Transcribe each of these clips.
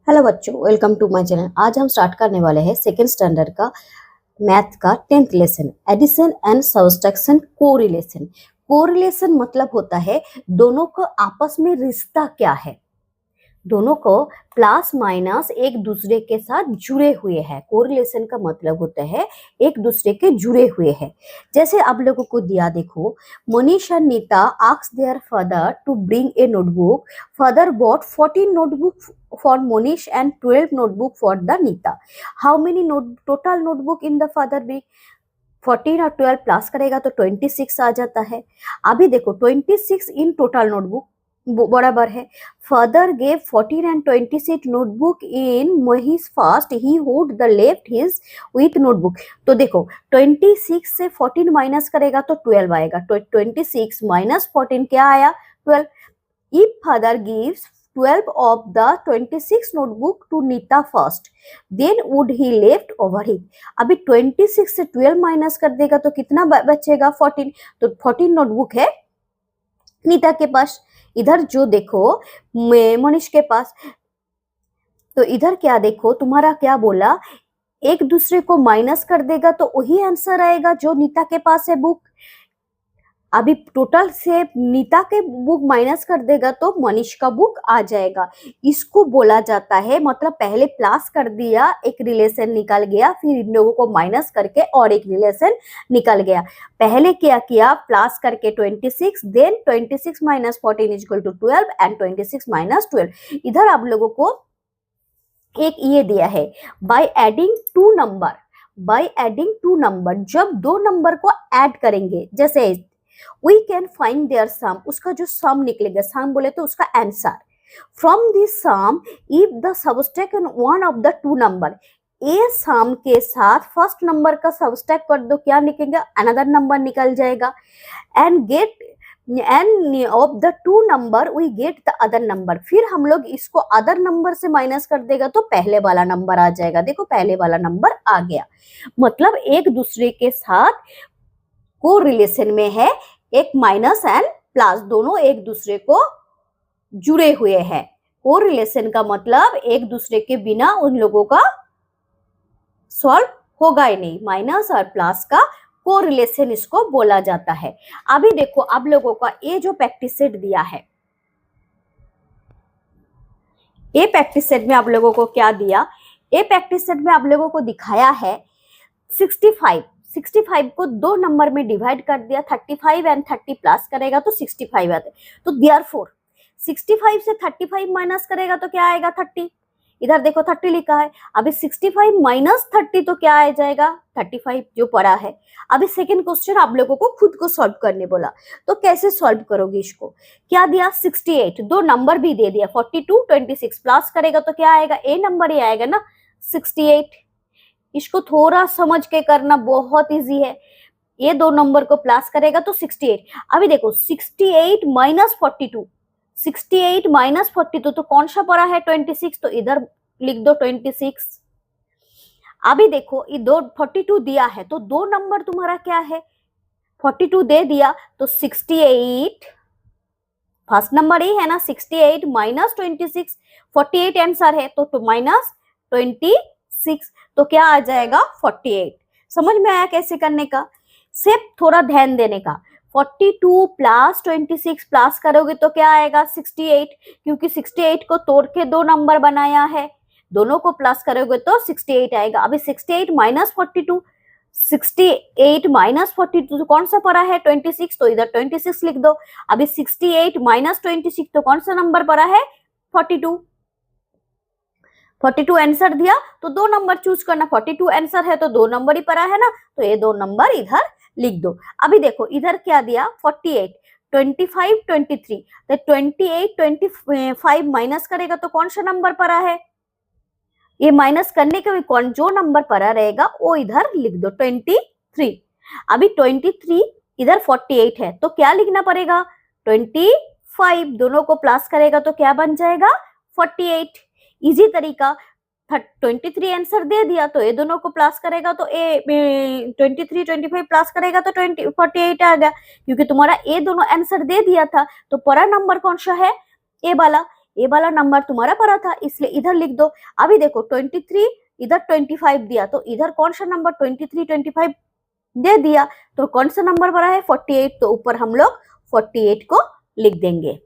Hello बच्चों, welcome to my channel. आज हम स्टार्ट करने वाले हैं सेकेंड स्टैंडर्ड का मैथ का 10th lesson, addition and subtraction correlation. Correlation मतलब होता है दोनों को आपस में रिश्ता क्या है, दोनों को प्लस माइनस एक दूसरे के साथ जुड़े हुए हैं। कोरिलेशन का मतलब होता है एक दूसरे के जुड़े हुए हैं। जैसे आप लोगों को दिया, देखो, Manish and Nita asked their father to bring a notebook. Father bought 14 notebook for Manish and 12 notebook for the Nita. How many total notebook in the father big? 14 और 12 प्लस करेगा तो 26 आ जाता है। अभी देखो 26 इन टोटल नोटबुक बराबर है father gave 14 and 26 notebook in महिस first he had the left his with notebook. तो देखो 26 से 14 माइनस करेगा तो 12 आएगा। 26 माइनस 14 क्या आया? 12। If father gives 12 of the 26 notebook to Nita first, then would he left over it? अभी 26 से 12 माइनस कर देगा तो कितना बचेगा? 14। तो 14 नोटबुक है नीता के पास। इधर जो देखो मनीष के पास, तो इधर क्या देखो, तुम्हारा क्या बोला, एक दूसरे को माइनस कर देगा तो वही आंसर आएगा जो नीता के पास है बुक। अभी टोटल से नीता के बुक माइनस कर देगा तो मनीष का बुक आ जाएगा। इसको बोला जाता है, मतलब पहले प्लस कर दिया, एक रिलेशन निकल गया, फिर इन लोगों को माइनस करके और एक रिलेशन निकल गया। पहले क्या किया, प्लस करके 26, then 26 minus 14 is equal to 12 and 26 minus 12। इधर आप लोगों को एक ये दिया है, by adding two number. By adding two number, जब दो नंबर को ऐड करेंगे, जैसे we can find their sum, उसका जो सम निकलेगा, सम बोले तो उसका answer. from this sum if the subtract one of the two number, ए सम के साथ फर्स्ट नंबर का सबस्ट्रैक्ट कर दो, क्या निकलेगा? अनदर नंबर निकल जाएगा। And of the two number we get the other number. फिर हम लोग इसको अदर नंबर से माइनस कर देगा तो पहले वाला नंबर आ जाएगा। देखो पहले वाला नंबर आ गया, मतलब एक दूसरे के साथ को रिलेशन में है, एक माइनस एंड प्लस दोनों एक दूसरे को जुड़े हुए हैं। को रिलेशन का मतलब एक दूसरे के बिना उन लोगों का सॉल्व होगा ही नहीं। माइनस और प्लस का को रिलेशन इसको बोला जाता है। अभी देखो आप लोगों का ये जो प्रैक्टिस सेट दिया है, ये प्रैक्टिस सेट में आप लोगों को क्या दिया, ये प्रैक्टिस सेट में आप लोगों को दिखाया है 65 को दो नंबर में डिवाइड कर दिया, 35 एंड 30 प्लस करेगा तो 65 आता है। तो देयरफॉर 65 से 35 माइनस करेगा तो क्या आएगा? 30। इधर देखो 30 लिखा है। अभी 65 माइनस 30 तो क्या आ जाएगा? 35 जो पड़ा है। अभी सेकंड क्वेश्चन आप लोगों को खुद को सॉल्व करने बोला, तो कैसे सॉल्व करोगे इसको? क्या दिया? 68, दो नंबर भी दे दिया, 42 26 प्लस करेगा तो क्या आएगा? ए नंबर ही आएगा ना, 68। इसको थोड़ा समझ के करना, बहुत इजी है। ये दो नंबर को प्लस करेगा तो 68। अभी देखो 68 माइनस 42, 68 माइनस 42 तो कौन सा पड़ा है? 26, तो इधर लिख दो 26। अभी देखो ये दो 42 दिया है तो दो नंबर तुम्हारा क्या है? 42 दे दिया तो 68 फर्स्ट नंबर ही है ना, 68 माइनस 26, 48 आंसर है तो माइनस 26, तो क्या आ जाएगा? 48। समझ में आया कैसे करने का? सिर्फ थोड़ा ध्यान देने का। 42 प्लस 26 प्लस करोगे तो क्या आएगा? 68, क्योंकि 68 को तोड़ के दो नंबर बनाया है, दोनों को प्लस करोगे तो 68 आएगा। अभी 68 माइनस 42, 68 माइनस 42 तो कौन सा पड़ा है? 26, तो इधर 26 लिख दो। अभी 68 माइनस 26 तो कौन सा नंबर पड़ा है? 42। 42 आंसर दिया तो दो नंबर चूज करना, 42 आंसर है तो दो नंबर ही पड़ा है ना, तो ये दो नंबर इधर लिख दो। अभी देखो इधर क्या दिया? 48 25 23, तो 28 25 माइनस करेगा तो कौन सा नंबर पड़ा है? ये माइनस करने के कौन जो नंबर पड़ा रहेगा वो इधर लिख दो, 23। अभी 23 इधर 48 है तो क्या लिखना पड़ेगा? 25, दोनों को प्लस करेगा तो क्या बन जाएगा? 48। इजी तरीका। 23 आंसर दे दिया तो ये दोनों को प्लस करेगा तो 23 25 प्लस करेगा तो 48 आ गया, क्योंकि तुम्हारा ये दोनों आंसर दे दिया था। तो परा नंबर कौन सा है? ए वाला। ये वाला नंबर तुम्हारा पड़ा था इसलिए इधर लिख दो। अभी देखो 23 इधर 25 दिया तो इधर कौन सा नंबर 23 25 दे दिया तो कौन सा नंबर पड़ा है 48, तो ऊपर हम लोग 48 को लिख देंगे।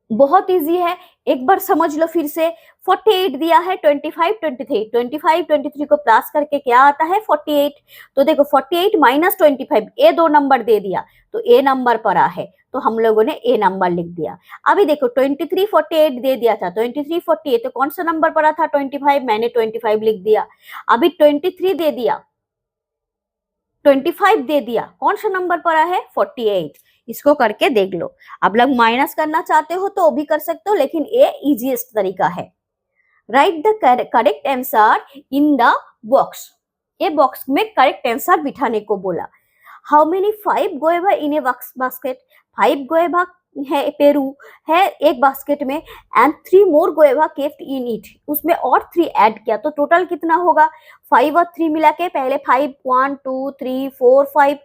बहुत इजी है, एक बार समझ लो फिर से। 48 दिया है 25 23 को प्लस करके क्या आता है 48। तो देखो 48 माइनस 25 ए दो नंबर दे दिया तो ए नंबर पड़ा है तो हम लोगों ने ए नंबर लिख दिया। अभी देखो 23 48 दे दिया था 23 48 तो कौन सा नंबर पड़ा था 25, मैंने 25 लिख दिया। अभी 23 दे दिया 25 दे दिया कौन सा नंबर पड़ा है 48। इसको करके देख लो। अब लोग माइनस करना चाहते हो तो वो भी कर सकते हो लेकिन ये इजीएस्ट तरीका है। Write the correct answer in the box. ये बॉक्स में करेक्ट आंसर बिठाने को बोला। How many 5 guava in a basket. 5 guava है पेरू है एक बास्केट में and 3 more guava kept in it. उसमें और 3 ऐड किया तो टोटल कितना होगा 5 और 3 मिला के पहले 5 1 2 3 4 5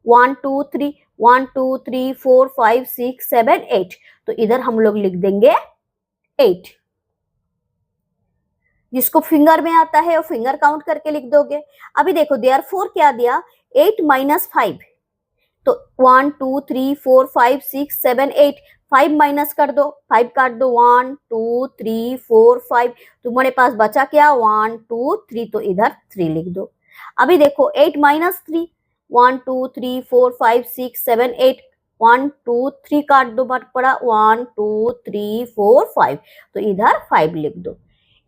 1 2 3 1 2 3 4 5 6 7 8 तो इधर हम लोग लिख देंगे 8। जिसको फिंगर में आता है वो फिंगर काउंट करके लिख दोगे। अभी देखो देयरफॉर क्या दिया 8 माइनस 5 तो 1 2 3 4 5 6 7 8 5 माइनस कर दो 5 काट दो 1 2 3 4 5 तुम्हारे पास बचा क्या 1 2 3 तो इधर 3 लिख दो। अभी देखो 8 माइनस 3 1 2 3 4 5 6 7 8 1 2 3 काट दो बट पड़ा 1 2 3 4 5 तो इधर 5 लिख दो।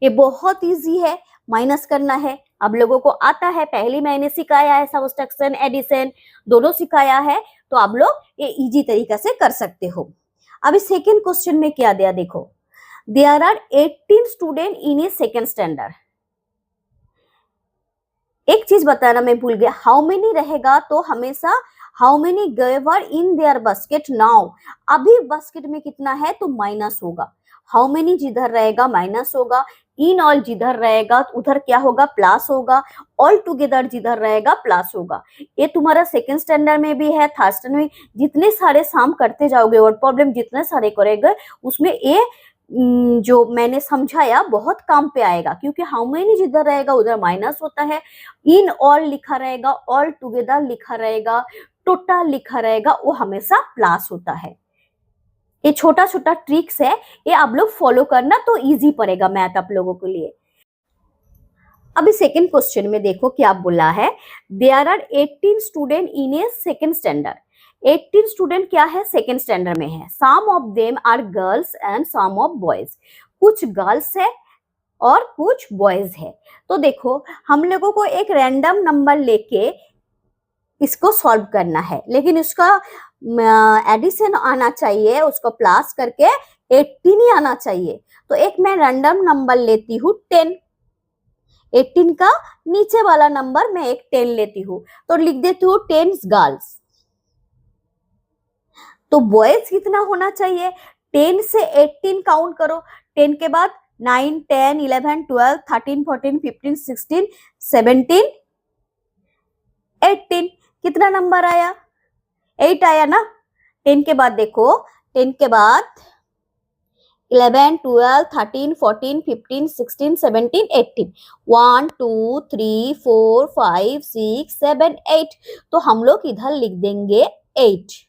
ये बहुत इजी है, माइनस करना है। अब लोगों को आता है, पहले मैंने सिखाया है सब्ट्रैक्शन एडिशन दोनों सिखाया है तो आप लोग ये इजी तरीका से कर सकते हो। अभी सेकेंड क्वेश्चन में क्या दिया देखो there are 18 student in a second standard. एक चीज बताना मैं भूल गया, हाउ मेनी रहेगा तो हमेशा how many giver in their basket now. अभी बास्केट में कितना है तो माइनस होगा। हाउ मेनी जिधर रहेगा माइनस होगा, इन ऑल जिधर रहेगा उधर क्या होगा प्लस होगा, ऑल टुगेदर जिधर रहेगा प्लस होगा। ये तुम्हारा सेकंड स्टैंडर्ड में भी है, थर्ड स्टैंडर्ड में जितने सारे साम करते जाओगे और प्रॉब्लम जितने सारे करेंगे उसमें ये जो मैंने समझाया बहुत काम पे आएगा। क्योंकि हाउ मेनी जिधर रहेगा उधर माइनस होता है, इन ऑल लिखा रहेगा, ऑल टुगेदर लिखा रहेगा, टोटल लिखा रहेगा वो हमेशा प्लस होता है। ये छोटा छोटा ट्रिक्स है, ये आप लोग फॉलो करना तो इजी पड़ेगा मैथ आप लोगों के लिए। अभी सेकंड क्वेश्चन में देखो क्या बोला है there are 18 student in a second standard. 18 student क्या है सेकंड स्टैंडर्ड में है। Some of them are girls and some of boys. कुछ गर्ल्स है और कुछ बॉयज है। तो देखो हम लोगों को एक रैंडम नंबर लेके इसको सॉल्व करना है लेकिन उसका एडिशन आना चाहिए, उसको प्लस करके 18 ही आना चाहिए। तो एक मैं रैंडम नंबर लेती हूँ 10। 18 का नीचे वाला नंबर मैं एक 10 लेती हूँ तो लिख देती हूँ 10 गर्ल्स। तो बॉयज कितना होना चाहिए 10 से 18 काउंट करो, 10 के बाद 9 10 11 12 13 14 15 16 17 18 कितना नंबर आया 8 आया ना। 10 के बाद देखो 10 के बाद 11 12 13 14 15 16 17 18 1 2 3 4 5 6 7 8 तो हम लोग इधर लिख देंगे 8।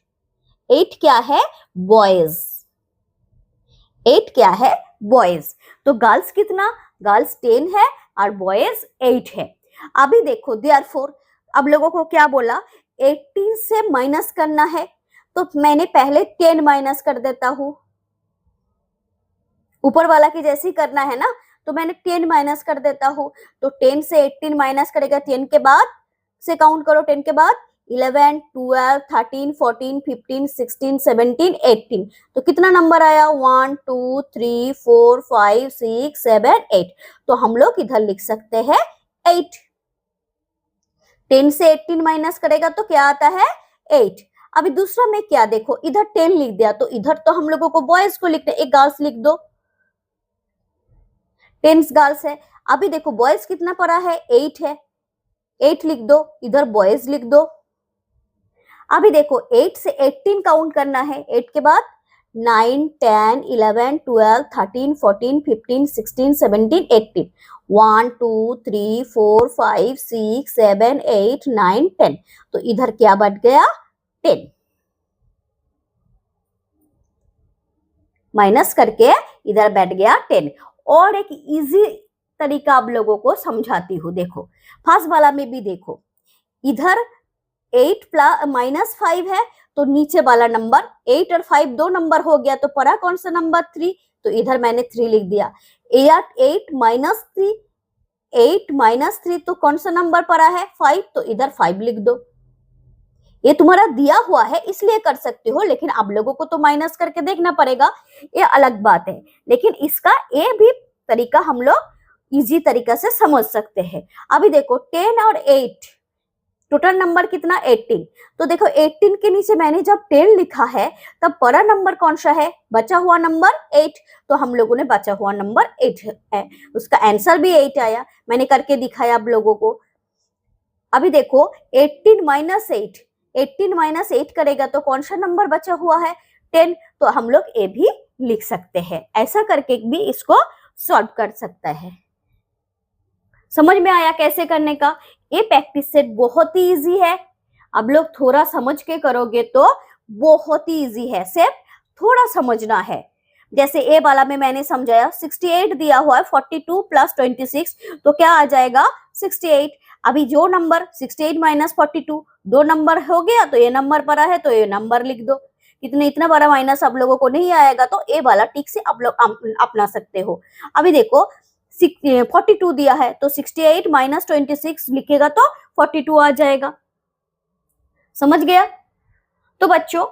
8 क्या है बॉयज। 8 क्या है बॉयज। तो गर्ल्स कितना गर्ल्स 10 है और बॉयज 8 है। अभी देखो देयरफॉर अब लोगों को क्या बोला 18 से माइनस करना है तो मैंने पहले 10 माइनस कर देता हूं। ऊपर वाला की जैसी करना है ना तो मैंने 10 माइनस कर देता हूं। तो 10 से 18 माइनस करेगा 10 के बाद से काउंट करो 10 के बाद 11 12 13 14 15 16 17 18 तो कितना नंबर आया 1 2 3 4 5 6 7 8 तो हम लोग इधर लिख सकते हैं 8। 10 से 18 माइनस करेगा तो क्या आता है 8। अभी दूसरा में क्या देखो इधर 10 लिख दिया तो इधर तो हम लोगों को बॉयज को लिखना है, एक गर्ल्स लिख दो 10 गर्ल्स है। अभी देखो बॉयज कितना पड़ा है 8 है, 8 लिख दो इधर बॉयज लिख दो। अभी देखो 8 से 18 काउंट करना है, 8 के बाद 9, 10, 11, 12, 13, 14, 15, 16, 17, 18. 1, 2, 3, 4, 5, 6, 7, 8, 9, 10. तो इधर क्या बढ़ गया? 10. माइनस करके इधर बैठ गया 10. और एक इजी तरीका आप लोगों को समझाती हूँ. देखो फर्स्ट वाला में भी देखो, इधर 8 प्लस -5 है तो नीचे वाला नंबर 8 और 5 दो नंबर हो गया, तो पड़ा कौन सा नंबर? 3. तो इधर मैंने 3 लिख दिया. 8 माइनस 3, 8 माइनस 3 तो कौन सा नंबर पड़ा है? 5. तो इधर 5 लिख दो. ये तुम्हारा दिया हुआ है इसलिए कर सकते हो, लेकिन आप लोगों को तो माइनस करके देखना पड़ेगा, ये अलग बात है. लेकिन इसका ये भी तरीका हम लोग इजी तरीका से समझ सकते हैं. अभी देखो 10 और 8 टोटल नंबर कितना? 18. तो देखो 18 के नीचे मैंने जब 10 लिखा है तब बड़ा नंबर कौन सा है? बचा हुआ नंबर 8. तो हम लोगों ने बचा हुआ नंबर 8 है, उसका आंसर भी 8 आया. मैंने करके दिखाया आप लोगों को. अभी देखो 18 माइनस 8, 18 माइनस 8 करेगा तो कौन सा नंबर बचा हुआ है? 10. तो हम लोग ए भी लिख सकते हैं. ऐसा करके भी इसको सॉल्व कर सकता है. समझ में आया कैसे करने का? ये प्रैक्टिस सेट बहुत ही इजी है. अब लोग थोड़ा समझ के करोगे तो बहुत ही इजी है, सिर्फ थोड़ा समझना है. जैसे ए वाला में मैंने समझाया, 68 दिया हुआ है, 42 प्लस 26 तो क्या आ जाएगा? 68. अभी जो नंबर 68 माइनस 42 दो नंबर हो गया, तो ये नंबर पड़ा है तो ये नंबर लिख दो. कितने इतना बड़ा माइनस आप लोगों को नहीं आएगा, तो ए वाला टिक से आप लोग अपना सकते हो. अभी देखो 42 दिया है तो 68 माइनस 26 लिखेगा तो 42 आ जाएगा. समझ गया? तो बच्चों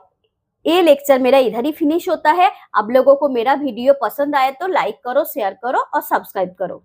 ये लेक्चर मेरा इधर ही फिनिश होता है. आप लोगों को मेरा वीडियो पसंद आए तो लाइक करो, शेयर करो और सब्सक्राइब करो.